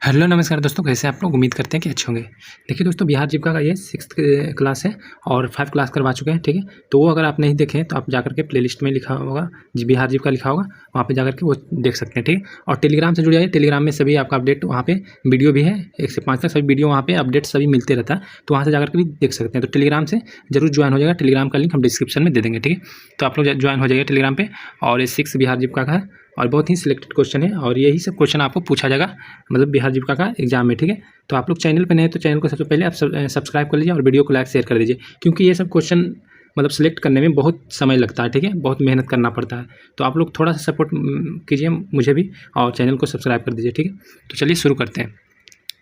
Hello नमस्कार दोस्तों, कैसे आप लोग? उम्मीद करते हैं कि अच्छे होंगे। देखिए दोस्तों, बिहार जीविका का ये 6th क्लास है और 5 क्लास करवा चुके हैं, ठीक है। तो वो अगर आप नहीं देखें तो आप जाकर के प्लेलिस्ट में लिखा होगा जी, बिहार जीविका लिखा होगा, वहाँ पे जाकर के वो देख सकते हैं, ठीक है। और टेलीग्राम से जुड़ जाइए, टेलीग्राम में सभी आपका अपडेट वहाँ पे वीडियो भी है, 1 से 5 तक सभी वीडियो वहाँ पे अपडेट सभी मिलते रहता है, तो वहाँ से जाकर के भी देख सकते हैं। तो टेलीग्राम से जरूर ज्वाइन हो जाएगा, टेलीग्राम का लिंक हम डिस्क्रिप्शन में दे देंगे, ठीक है। तो आप लोग ज्वाइन हो जाइए टेलीग्राम पे। और ये 6 बिहार जीविका का है और बहुत ही सिलेक्टेड क्वेश्चन है और यही सब क्वेश्चन आपको पूछा जाएगा, मतलब बिहार जीविका का एग्जाम में, ठीक है। तो आप लोग चैनल पे नए हैं तो चैनल को सबसे पहले आप सब्सक्राइब कर लीजिए और वीडियो को लाइक शेयर कर दीजिए, क्योंकि ये सब क्वेश्चन मतलब सिलेक्ट करने में बहुत समय लगता है, ठीक है, बहुत मेहनत करना पड़ता है। तो आप लोग थोड़ा सा सपोर्ट कीजिए मुझे भी और चैनल को सब्सक्राइब कर दीजिए, ठीक है। तो चलिए शुरू करते हैं।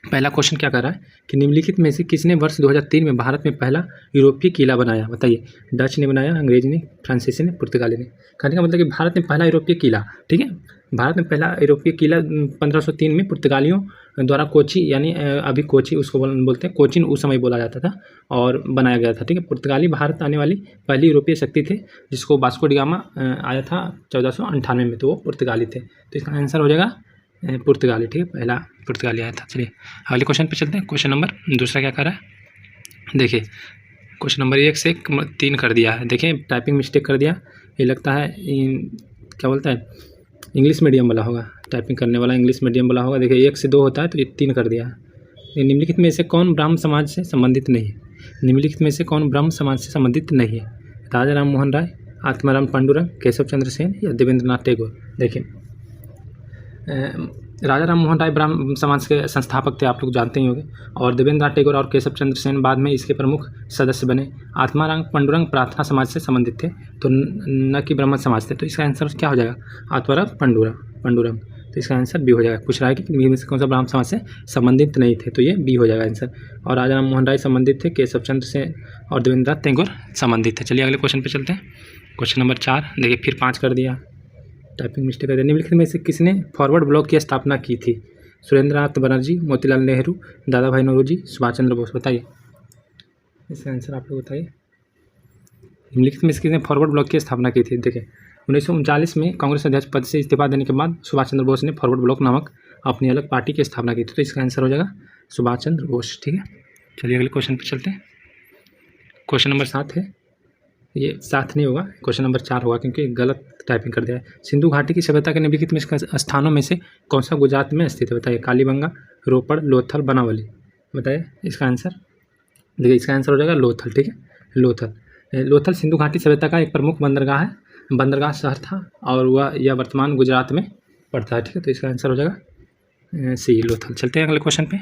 पहला क्वेश्चन क्या कर रहा है कि निम्नलिखित में से किसने वर्ष 2003 में भारत में पहला यूरोपीय किला बनाया? बताइए। डच ने बनाया, अंग्रेजी ने, फ्रांसीसी ने, पुर्तगाली ने। कहने का मतलब कि भारत में पहला यूरोपीय किला, ठीक है। भारत में पहला यूरोपीय किला 1503 में पुर्तगालियों द्वारा कोची, यानी अभी कोची उसको बोलते हैं, कोचिन उस समय बोला जाता था, और बनाया गया था, ठीक है। पुर्तगाली भारत आने वाली पहली यूरोपीय शक्ति थे, जिसको वास्को डी गामा आया था 1498 में, तो वो पुर्तगाली थे। तो इसका आंसर हो जाएगा पुर्तगाली, ठीक है, पहला पुर्तगाली आया था। चलिए अगले क्वेश्चन पे चलते हैं। क्वेश्चन नंबर दूसरा क्या कर रहा है, देखिए क्वेश्चन नंबर 1 से 3 कर दिया है। देखिए टाइपिंग मिस्टेक कर दिया, ये लगता है क्या बोलता है, इंग्लिश मीडियम वाला होगा, टाइपिंग करने वाला इंग्लिश मीडियम वाला होगा। देखिए 1 से 2 होता है तो ये 3 कर दिया है। निम्नलिखित में से कौन ब्राह्मण समाज से संबंधित नहीं है? निम्नलिखित में से कौन ब्राह्मण समाज से संबंधित नहीं है? राजा राम मोहन राय, आत्माराम पांडुरंग, केशव चंद्र सेन या देवेंद्रनाथ टैगोर? देखिए राजा राम मोहन राय ब्राह्मण समाज के संस्थापक थे, आप लोग जानते ही होंगे। और देवेंद्रनाथ टैगोर और केशव चंद्र सेन बाद में इसके प्रमुख सदस्य बने। आत्माराम पांडुरंग प्रार्थना समाज से संबंधित थे, तो न कि ब्राह्मण समाज थे। तो इसका आंसर क्या हो जाएगा? आत्माराम पांडुरंग। तो इसका आंसर बी हो जाएगा। पूछ रहा है कि इनमें से कौन सा ब्राह्मण समाज से संबंधित नहीं थे, तो ये बी हो जाएगा आंसर। और राजा राम मोहन राय संबंधित थे, केशव चंद्र सेन और देवेंद्रनाथ टैगोर संबंधित थे। चलिए अगले क्वेश्चन पर चलते हैं। क्वेश्चन नंबर 4, देखिए फिर 5 कर दिया, टाइपिंग मिस्टेक है। निम्नलिखित में से किसने फॉरवर्ड ब्लॉक की स्थापना की थी? सुरेंद्रनाथ बनर्जी, मोतीलाल नेहरू, दादा भाई नौरोजी, सुभाष चंद्र बोस? बताइए इसका आंसर आप लोग बताइए। निम्नलिखित में से किसने फॉरवर्ड ब्लॉक की स्थापना की थी? देखिए 1939 में कांग्रेस अध्यक्ष पद से इस्तीफा देने के बाद सुभाष चंद्र बोस ने फॉरवर्ड ब्लॉक नामक अपनी अलग पार्टी की स्थापना की थी, तो इसका आंसर हो जाएगा सुभाष चंद्र बोस, ठीक है। चलिए अगले क्वेश्चन पर चलते हैं। क्वेश्चन नंबर 7 है, ये 7 नहीं होगा, क्वेश्चन नंबर 4 होगा, क्योंकि गलत टाइपिंग कर दिया है। सिंधु घाटी की सभ्यता के निम्नलिखित में स्थानों में से कौन सा गुजरात में स्थित है? बताइए। कालीबंगा, रोपड़, लोथल, बनावली? बताइए इसका आंसर। देखिए इसका आंसर हो जाएगा लोथल, ठीक है, लोथल सिंधु घाटी सभ्यता का एक प्रमुख बंदरगाह है, बंदरगाह शहर था, और यह वर्तमान गुजरात में पड़ता है, ठीक है। तो इसका आंसर हो जाएगा सी, लोथल। चलते हैं अगले क्वेश्चन पे।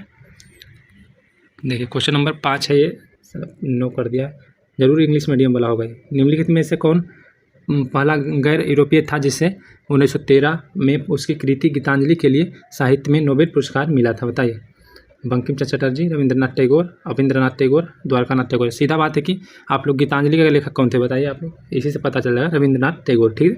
देखिए क्वेश्चन नंबर 5 है, ये 9 कर दिया, जरूर इंग्लिश मीडियम वाला होगा। निम्नलिखित में से कौन पहला गैर यूरोपीय था जिसे 1913 में उसकी कृति गीतांजलि के लिए साहित्य में नोबेल पुरस्कार मिला था? बताइए। बंकिम चंद्र चटर्जी, रविंद्रनाथ टैगोर, अविंद्रनाथ टैगोर, द्वारकानाथ टैगोर? सीधा बात है कि आप लोग गीतांजलि के लेखक कौन थे? बताइए आप लोग, इसी से पता चल जाएगा, रविंद्रनाथ टैगोर, ठीक है।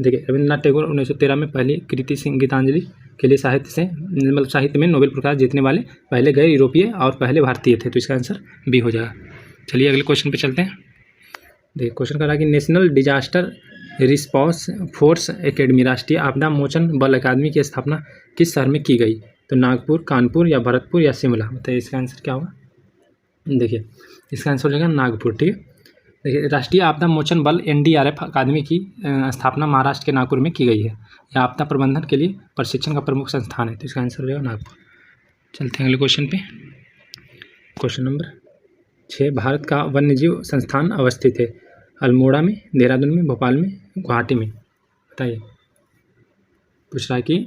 देखिए रविंद्रनाथ टैगोर 1913 में पहली कृति सिंह गीतांजलि के लिए साहित्य में नोबेल पुरस्कार जीतने वाले पहले गैर यूरोपीय और पहले भारतीय थे, तो इसका आंसर बी हो जाएगा। चलिए अगले क्वेश्चन पे चलते हैं। देखिए क्वेश्चन कर रहा है कि national disaster response force academy, राष्ट्रीय आपदा मोचन बल अकादमी की स्थापना किस शहर में की गई? तो नागपुर, कानपुर या भरतपुर या शिमला? बताइए इसका आंसर क्या होगा? देखिए इसका आंसर हो जाएगा नागपुर, ठीक है। देखिए राष्ट्रीय आपदा मोचन बल NDRF अकादमी की स्थापना महाराष्ट्र के नागपुर में की गई है। यह आपदा प्रबंधन के लिए प्रशिक्षण का प्रमुख संस्थान है, तो इसका आंसर हो जाएगा नागपुर। चलते हैं अगले क्वेश्चन पे। क्वेश्चन नंबर 6, भारत का वन्यजीव संस्थान अवस्थित है? अल्मोड़ा में, देहरादून में, भोपाल में, गुवाहाटी में? बताइए। पूछ रहा है कि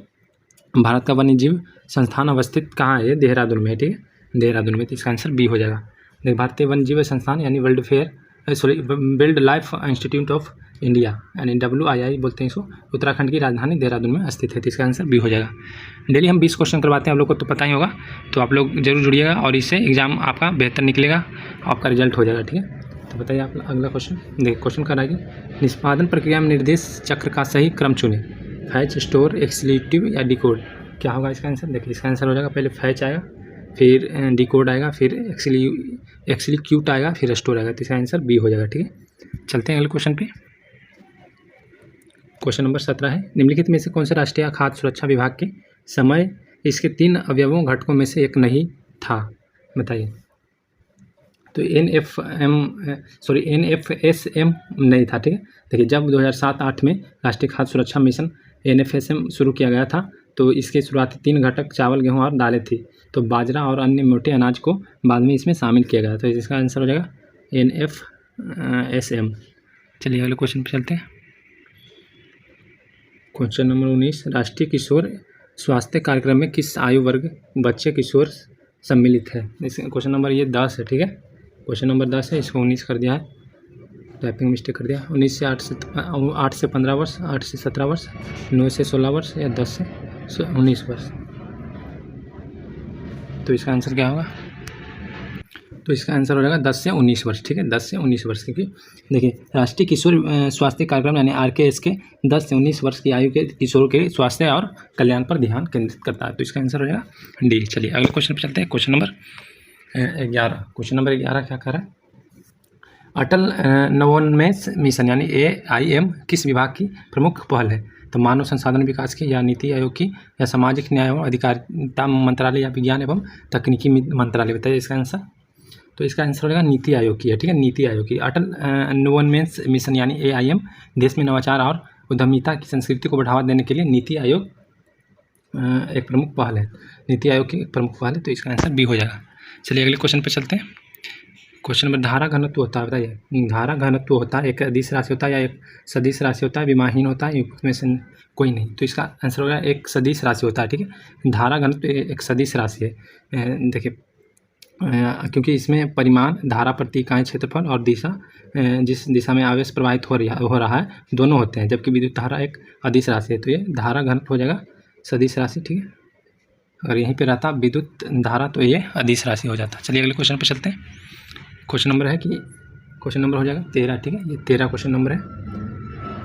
भारत का वन्यजीव संस्थान अवस्थित कहाँ है? देहरादून में है, ठीक है, देहरादून में, तो इसका आंसर बी हो जाएगा। देखिए भारतीय वन्यजीव संस्थान यानी wild life institute of India, यानी WII बोलते हैं इसको, उत्तराखंड की राजधानी देहरादून में स्थित है, तो इसका आंसर बी हो जाएगा। डेली हम 20 क्वेश्चन करवाते हैं, आप लोग को तो पता ही होगा, तो आप लोग जरूर जुड़िएगा और इससे एग्जाम आपका बेहतर निकलेगा, आपका रिजल्ट हो जाएगा, ठीक है। तो बताइए आप अगला क्वेश्चन। देखिए क्वेश्चन कर रहा है कि निष्पादन प्रक्रिया में निर्देश चक्र का सही क्रम चुने? फैच, स्टोर, एक्सक्यूटिव या डिकोड? क्या होगा इसका आंसर? देखिए इसका आंसर हो जाएगा, पहले फैच आएगा, फिर डिकोड आएगा, फिर एक्सक्यूट आएगा, फिर स्टोर आएगा, तो इसका आंसर बी हो जाएगा, ठीक है। चलते हैं अगले क्वेश्चन पे। क्वेश्चन नंबर 17 है, निम्नलिखित में से कौन से राष्ट्रीय खाद्य सुरक्षा विभाग के समय इसके 3 अवयवों घटकों में से एक नहीं था, बताइए। तो NFSM नहीं था, ठीक है। देखिए जब 2007-8 में राष्ट्रीय खाद्य सुरक्षा मिशन NFSM शुरू किया गया था तो इसके शुरुआती 3 घटक चावल, गेहूँ और दालें थी। तो बाजरा और अन्य मोटे अनाज को बाद में इसमें शामिल किया गया। तो इसका आंसर हो जाएगा NFSM। चलिए अगले क्वेश्चन पर चलते हैं। क्वेश्चन नंबर 19, राष्ट्रीय किशोर स्वास्थ्य कार्यक्रम में किस आयु वर्ग बच्चे किशोर सम्मिलित है? इस क्वेश्चन नंबर ये 10 है, ठीक है। क्वेश्चन नंबर 10 है, इसको 19 कर दिया है, टाइपिंग मिस्टेक कर दिया। 19 से 8 से 15 वर्ष, 8 से 17 वर्ष, 9 से 16 वर्ष या 10 से 19 वर्ष। तो इसका आंसर क्या होगा? तो इसका आंसर हो जाएगा 10 से 19 वर्ष, ठीक है। 10 से 19 वर्ष, क्योंकि देखिए राष्ट्रीय किशोर स्वास्थ्य कार्यक्रम यानी RKS के 10 से 19 वर्ष की आयु के किशोरों के स्वास्थ्य और कल्याण पर ध्यान केंद्रित करता है। तो इसका आंसर हो जाएगा डी। चलिए अगले क्वेश्चन पर चलते हैं। Question number 11। क्वेश्चन नंबर 11 क्या कह रहा है? अटल नवोन्मेष मिशन यानी AIM किस विभाग की प्रमुख पहल है? तो मानव संसाधन विकास की, या नीति आयोग की, या सामाजिक न्याय एवं अधिकारिता मंत्रालय, या विज्ञान एवं तकनीकी मंत्रालय? बताइए इसका आंसर। तो इसका आंसर हो जाएगा नीति आयोग की है, ठीक है। नीति आयोग की। अटल नवोन्मेष मिशन यानी AIM देश में नवाचार और उद्यमिता की संस्कृति को बढ़ावा देने के लिए नीति आयोग एक प्रमुख पहल है। नीति आयोग की एक प्रमुख पहल है। तो इसका आंसर बी हो जाएगा। चलिए अगले क्वेश्चन पर चलते हैं। क्वेश्चन नंबर, धारा घनत्व होता है, बताइए। धारा घनत्व होता है एक अदिश राशि होता है, या एक सदिश राशि होता है, विमाहीन होता है, युक्त में से कोई नहीं? तो इसका आंसर होगा एक सदिश राशि होता है, ठीक है। धारा घनत्व एक सदिश राशि है। देखिए क्योंकि इसमें परिमाण, धारा प्रति इकाई क्षेत्रफल और दिशा, जिस दिशा में आवेश प्रवाहित हो रहा है, दोनों होते हैं। जबकि विद्युत धारा एक अदिश राशि है। तो ये धारा घनत्व हो जाएगा सदिश राशि, ठीक है। अगर यहीं पे रहता विद्युत धारा तो ये अदिश राशि हो जाता। चलिए अगले क्वेश्चन पर चलते हैं। क्वेश्चन नंबर है कि क्वेश्चन नंबर हो जाएगा 13, ठीक है। ये 13 क्वेश्चन नंबर है।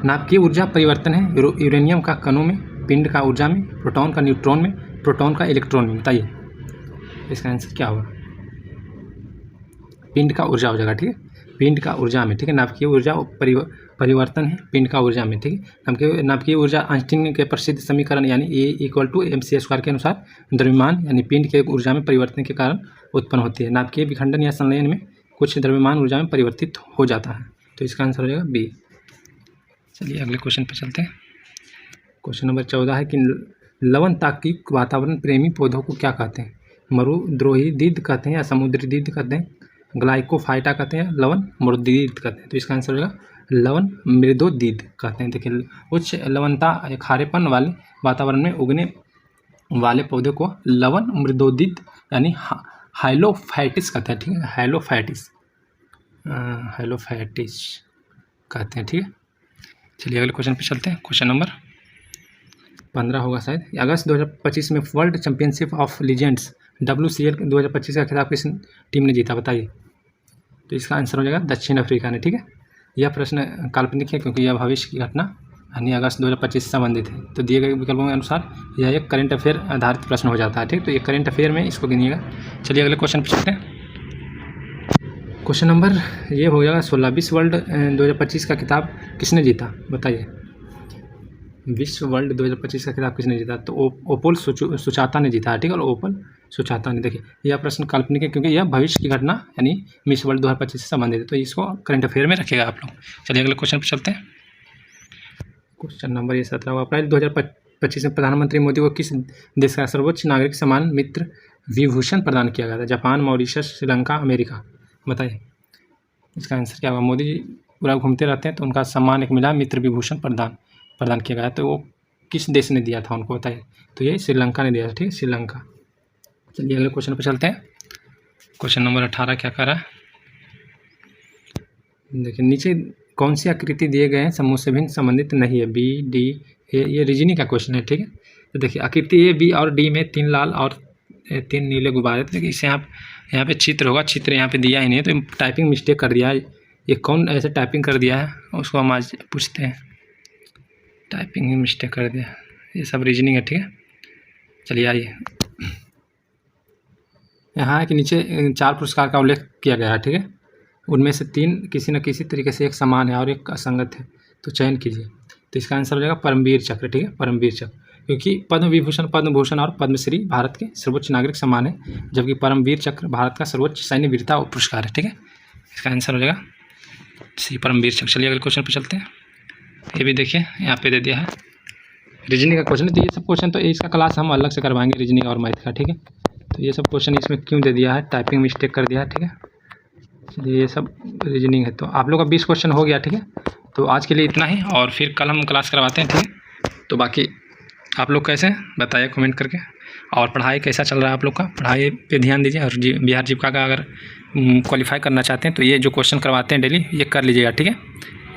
नाभिकीय ऊर्जा परिवर्तन है यूरेनियम का कणों में, पिंड का ऊर्जा में, प्रोटॉन का न्यूट्रॉन में, प्रोटॉन का इलेक्ट्रॉन में? बताइए इसका आंसर क्या होगा? पिंड का ऊर्जा हो जाएगा, ठीक है। पिंड का ऊर्जा में, ठीक है। नाभिकीय ऊर्जा परिवर्तन है पिंड का ऊर्जा में, ठीक है। नाभिकीय ऊर्जा आइंस्टीन के प्रसिद्ध समीकरण यानी E=mc² के अनुसार द्रव्यमान यानी पिंड के ऊर्जा में परिवर्तन के कारण उत्पन्न होती है। नाभिकीय विखंडन या संलयन में कुछ द्रव्यमान ऊर्जा में परिवर्तित हो जाता है। तो इसका आंसर हो जाएगा बी। चलिए अगले क्वेश्चन पर चलते हैं। क्वेश्चन नंबर 14 है कि लवण तार्किक वातावरण प्रेमी पौधों को क्या कहते हैं? मरुद्रोही दीद कहते हैं, या समुद्री दीद कहते हैं, ग्लाइकोफाइटा कहते हैं, लवण मृदोदीद कहते हैं? तो इसका आंसर होगा लवण मृदोदीद कहते हैं। देखिए उच्च लवणता खारेपन वाले वातावरण में उगने वाले पौधे को लवण मृदोदीद यानी हाइलोफाइटिस कहते हैं, ठीक है। हाइलोफाइटिस कहते हैं, ठीक है। चलिए अगले क्वेश्चन पे चलते हैं। क्वेश्चन नंबर 15 होगा शायद। अगस्त 2025 में world championship of legends WCL 2025 का खिताब किस टीम ने जीता? बताइए। तो इसका आंसर हो जाएगा दक्षिण अफ्रीका ने, ठीक है। यह प्रश्न काल्पनिक है क्योंकि यह भविष्य की घटना यानी अगस्त 2025 से संबंधित है। तो दिए गए विकल्पों के अनुसार यह एक करंट अफेयर आधारित प्रश्न हो जाता है, ठीक। तो ये करंट अफेयर में इसको गिनिएगा। चलिए अगले क्वेश्चन पर चलते हैं। क्वेश्चन नंबर ये हो जाएगा 16, विश्व वर्ल्ड 2025 का खिताब किसने जीता? बताइए। विश्व वर्ल्ड 2025 का खिताब किसने जीता? तो ओपोल सुचाता ने जीता है, ठीक है। और ओपोल सुचाता ने, देखिए यह प्रश्न काल्पनिक है क्योंकि यह भविष्य की घटना यानी विश्व वर्ल्ड 2025 से संबंधित है। तो इसको करंट अफेयर में रखेगा आप लोग। चलिए अगले क्वेश्चन पर चलते हैं। क्वेश्चन नंबर ये 17 अप्रैल 2025 में प्रधानमंत्री मोदी को किस देश का सर्वोच्च नागरिक सम्मान मित्र विभूषण प्रदान किया गया था? Japan, Mauritius, Sri Lanka, America? बताइए इसका आंसर क्या होगा? मोदी जी पूरा घूमते रहते हैं तो उनका सम्मान एक मिला, मित्र विभूषण प्रदान किया गया। तो वो किस देश ने दिया था उनको? बताइए। तो ये श्रीलंका ने दिया था, ठीक है, श्रीलंका। चलिए अगले क्वेश्चन पर चलते हैं। क्वेश्चन नंबर 18 क्या कर रहा है? देखिए नीचे कौन सी आकृति दिए गए हैं समूह से भिन्न संबंधित नहीं है? B, D, A। ये रीजनिंग का क्वेश्चन है, ठीक है। तो देखिए आकृति A, B और D में 3 लाल और 3 नीले गुब्बारे। देखिए इसे यहाँ पे चित्र होगा, चित्र यहाँ पे दिया ही नहीं, तो टाइपिंग मिस्टेक कर दिया है। ये कौन ऐसे टाइपिंग कर दिया है उसको हम आज पूछते हैं। टाइपिंग ही मिस्टेक कर दिया, ये सब रीजनिंग है, ठीक है। चलिए आइए, यहाँ है कि नीचे 4 पुरस्कार का उल्लेख किया गया है, ठीक है। उनमें से 3 किसी न किसी तरीके से एक समान है और एक असंगत है, तो चयन कीजिए। तो इसका आंसर हो जाएगा परमवीर चक्र, ठीक है, परमवीर चक्र। क्योंकि पद्म विभूषण, पद्म भूषण और पद्मश्री भारत के सर्वोच्च नागरिक सम्मान है, जबकि परमवीर चक्र भारत का सर्वोच्च सैन्य वीरता पुरस्कार है। ठीक है, इसका आंसर हो जाएगा सी, परमवीर चक्र। चलिए अगले क्वेश्चन पे चलते हैं। ये भी देखिए यहाँ पे दे दिया है, रीजनिंग का क्वेश्चन है। तो ये सब क्वेश्चन तो इसका क्लास हम अलग से करवाएंगे, रीजनिंग और मैथ का। ठीक है, तो ये सब क्वेश्चन इसमें क्यों दे दिया है, टाइपिंग मिस्टेक कर दिया है। ठीक है, चलिए ये सब रीजनिंग है। तो आप लोग का 20 क्वेश्चन हो गया। ठीक है, तो आज के लिए इतना ही, और फिर कल हम क्लास करवाते हैं। ठीक है, तो बाकी आप लोग कैसे बताइए कमेंट करके, और पढ़ाई कैसा चल रहा है आप लोग का, पढ़ाई पे ध्यान दीजिए। और बिहार जीविका का अगर क्वालिफाई करना चाहते हैं तो ये जो क्वेश्चन करवाते हैं डेली, ये कर लीजिएगा। ठीक है,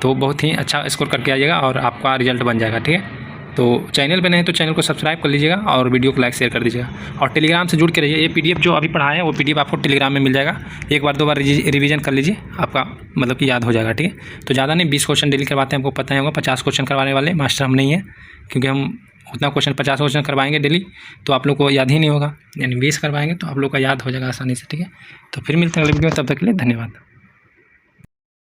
तो बहुत ही अच्छा स्कोर करके आइएगा और आपका रिजल्ट बन जाएगा। ठीक है, तो चैनल पे नहीं तो चैनल को सब्सक्राइब कर लीजिएगा और वीडियो को लाइक शेयर कर दीजिएगा, और टेलीग्राम से जुड़ के रहिए। ये PDF जो अभी पढ़ाए हैं वो PDF आपको टेलीग्राम में मिल जाएगा। एक बार 2 बार रिवीजन कर लीजिए, आपका मतलब कि याद हो जाएगा। ठीक है, तो ज़्यादा नहीं, 20 क्वेश्चन डेली करवाते हैं, आपको पता ही होगा। 50 क्वेश्चन करवाने वाले मास्टर हम नहीं हैं, क्योंकि हम उतना क्वेश्चन 50 क्वेश्चन करवाएंगे डेली तो आप लोग को याद ही नहीं होगा, यानी 20 करवाएंगे तो आप लोग का याद हो जाएगा आसानी से। ठीक है, तो फिर मिलते हैं अगले वीडियो में, तब तक के लिए धन्यवाद।